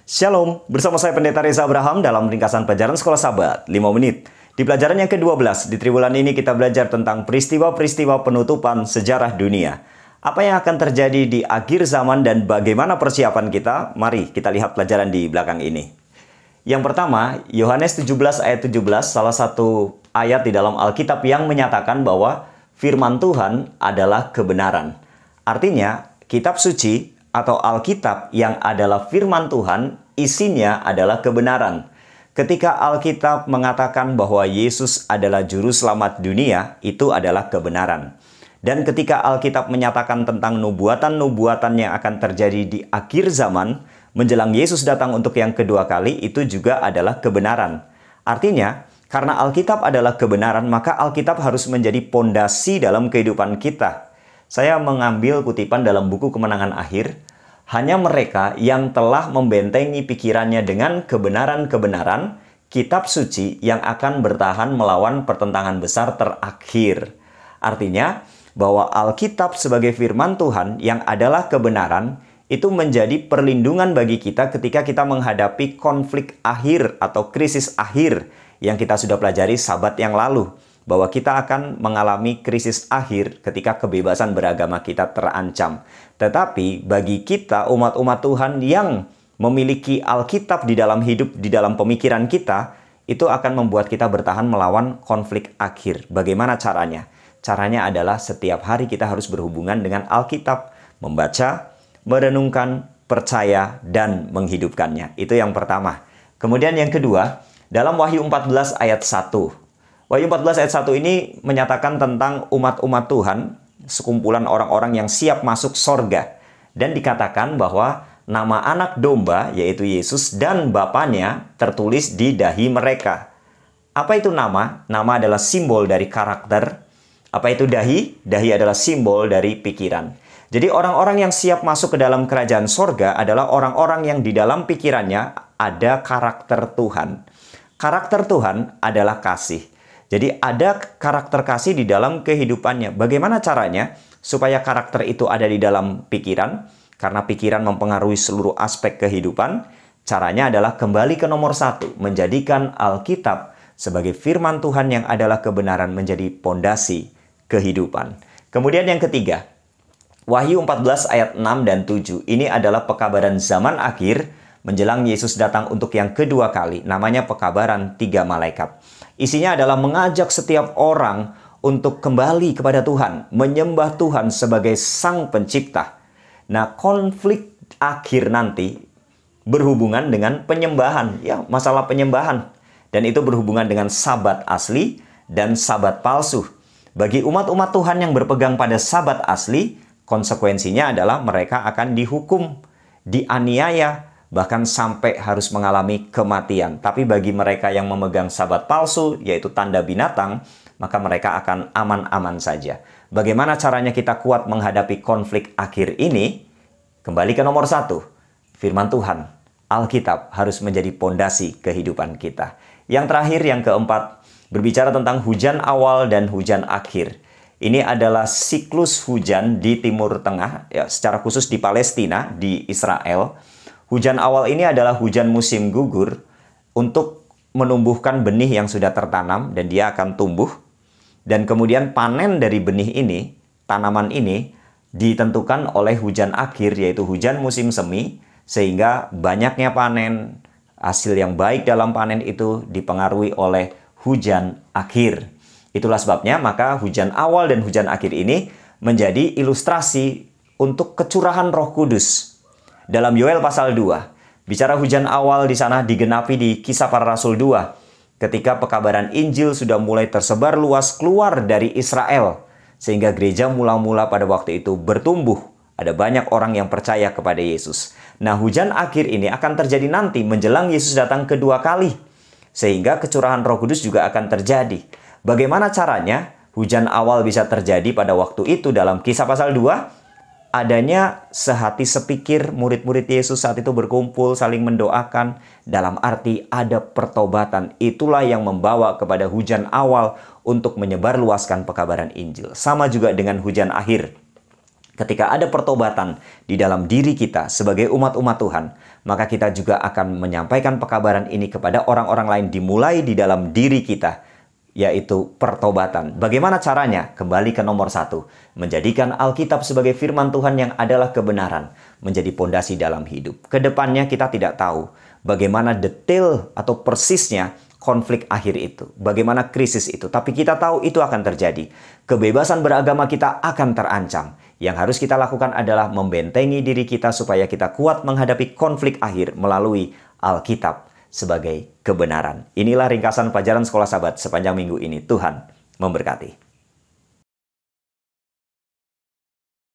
Shalom, bersama saya Pendeta Reza Abraham dalam ringkasan pelajaran Sekolah Sabat 5 menit. Di pelajaran yang ke-12, di triwulan ini kita belajar tentang peristiwa-peristiwa penutupan sejarah dunia. Apa yang akan terjadi di akhir zaman dan bagaimana persiapan kita? Mari kita lihat pelajaran di belakang ini. Yang pertama, Yohanes 17 ayat 17, salah satu ayat di dalam Alkitab yang menyatakan bahwa firman Tuhan adalah kebenaran. Artinya, kitab suci atau Alkitab yang adalah firman Tuhan, isinya adalah kebenaran. Ketika Alkitab mengatakan bahwa Yesus adalah juru selamat dunia, itu adalah kebenaran. Dan ketika Alkitab menyatakan tentang nubuatan-nubuatan yang akan terjadi di akhir zaman, menjelang Yesus datang untuk yang kedua kali, itu juga adalah kebenaran. Artinya, karena Alkitab adalah kebenaran, maka Alkitab harus menjadi pondasi dalam kehidupan kita. Saya mengambil kutipan dalam buku Kemenangan Akhir. Hanya mereka yang telah membentengi pikirannya dengan kebenaran-kebenaran kitab suci yang akan bertahan melawan pertentangan besar terakhir. Artinya, bahwa Alkitab sebagai firman Tuhan yang adalah kebenaran, itu menjadi perlindungan bagi kita ketika kita menghadapi konflik akhir atau krisis akhir yang kita sudah pelajari Sabat yang lalu. Bahwa kita akan mengalami krisis akhir ketika kebebasan beragama kita terancam. Tetapi bagi kita umat-umat Tuhan yang memiliki Alkitab di dalam hidup, di dalam pemikiran kita, itu akan membuat kita bertahan melawan konflik akhir. Bagaimana caranya? Caranya adalah setiap hari kita harus berhubungan dengan Alkitab, membaca, merenungkan, percaya, dan menghidupkannya. Itu yang pertama. Kemudian yang kedua, dalam Wahyu 14 ayat 1. Wahyu 14 ayat 1 ini menyatakan tentang umat-umat Tuhan, sekumpulan orang-orang yang siap masuk sorga. Dan dikatakan bahwa nama anak domba, yaitu Yesus, dan Bapaknya tertulis di dahi mereka. Apa itu nama? Nama adalah simbol dari karakter. Apa itu dahi? Dahi adalah simbol dari pikiran. Jadi orang-orang yang siap masuk ke dalam kerajaan sorga adalah orang-orang yang di dalam pikirannya ada karakter Tuhan. Karakter Tuhan adalah kasih. Jadi ada karakter kasih di dalam kehidupannya. Bagaimana caranya supaya karakter itu ada di dalam pikiran? Karena pikiran mempengaruhi seluruh aspek kehidupan. Caranya adalah kembali ke nomor 1. Menjadikan Alkitab sebagai firman Tuhan yang adalah kebenaran menjadi pondasi kehidupan. Kemudian yang ketiga, Wahyu 14 ayat 6 dan 7. Ini adalah pekabaran zaman akhir menjelang Yesus datang untuk yang kedua kali. Namanya pekabaran 3 malaikat. Isinya adalah mengajak setiap orang untuk kembali kepada Tuhan, menyembah Tuhan sebagai Sang Pencipta. Nah, konflik akhir nanti berhubungan dengan penyembahan, ya, masalah penyembahan. Dan itu berhubungan dengan Sabat asli dan Sabat palsu. Bagi umat-umat Tuhan yang berpegang pada Sabat asli, konsekuensinya adalah mereka akan dihukum, dianiaya, bahkan sampai harus mengalami kematian. Tapi bagi mereka yang memegang Sabat palsu, yaitu tanda binatang, maka mereka akan aman-aman saja. Bagaimana caranya kita kuat menghadapi konflik akhir ini? Kembali ke nomor 1, firman Tuhan, Alkitab harus menjadi pondasi kehidupan kita. Yang terakhir, yang keempat, berbicara tentang hujan awal dan hujan akhir. Ini adalah siklus hujan di Timur Tengah, ya, secara khusus di Palestina, di Israel. Hujan awal ini adalah hujan musim gugur untuk menumbuhkan benih yang sudah tertanam dan dia akan tumbuh. Dan kemudian panen dari benih ini, tanaman ini, ditentukan oleh hujan akhir yaitu hujan musim semi. Sehingga banyaknya panen, hasil yang baik dalam panen itu dipengaruhi oleh hujan akhir. Itulah sebabnya maka hujan awal dan hujan akhir ini menjadi ilustrasi untuk kecurahan Roh Kudus. Dalam Yoel pasal 2, bicara hujan awal di sana digenapi di Kisah Para Rasul 2. Ketika pekabaran Injil sudah mulai tersebar luas keluar dari Israel. Sehingga gereja mula-mula pada waktu itu bertumbuh. Ada banyak orang yang percaya kepada Yesus. Nah, hujan akhir ini akan terjadi nanti menjelang Yesus datang kedua kali. Sehingga kecurahan Roh Kudus juga akan terjadi. Bagaimana caranya hujan awal bisa terjadi pada waktu itu dalam Kisah pasal 2? Adanya sehati sepikir murid-murid Yesus saat itu berkumpul saling mendoakan. Dalam arti ada pertobatan. Itulah yang membawa kepada hujan awal untuk menyebarluaskan pekabaran Injil. Sama juga dengan hujan akhir. Ketika ada pertobatan di dalam diri kita sebagai umat-umat Tuhan, maka kita juga akan menyampaikan pekabaran ini kepada orang-orang lain dimulai di dalam diri kita, yaitu pertobatan. Bagaimana caranya? Kembali ke nomor 1, menjadikan Alkitab sebagai firman Tuhan yang adalah kebenaran, menjadi pondasi dalam hidup. Kedepannya kita tidak tahu bagaimana detail atau persisnya konflik akhir itu, bagaimana krisis itu. Tapi kita tahu itu akan terjadi. Kebebasan beragama kita akan terancam. Yang harus kita lakukan adalah membentengi diri kita supaya kita kuat menghadapi konflik akhir melalui Alkitab sebagai kebenaran. Inilah ringkasan pelajaran Sekolah Sabat sepanjang minggu ini. Tuhan memberkati.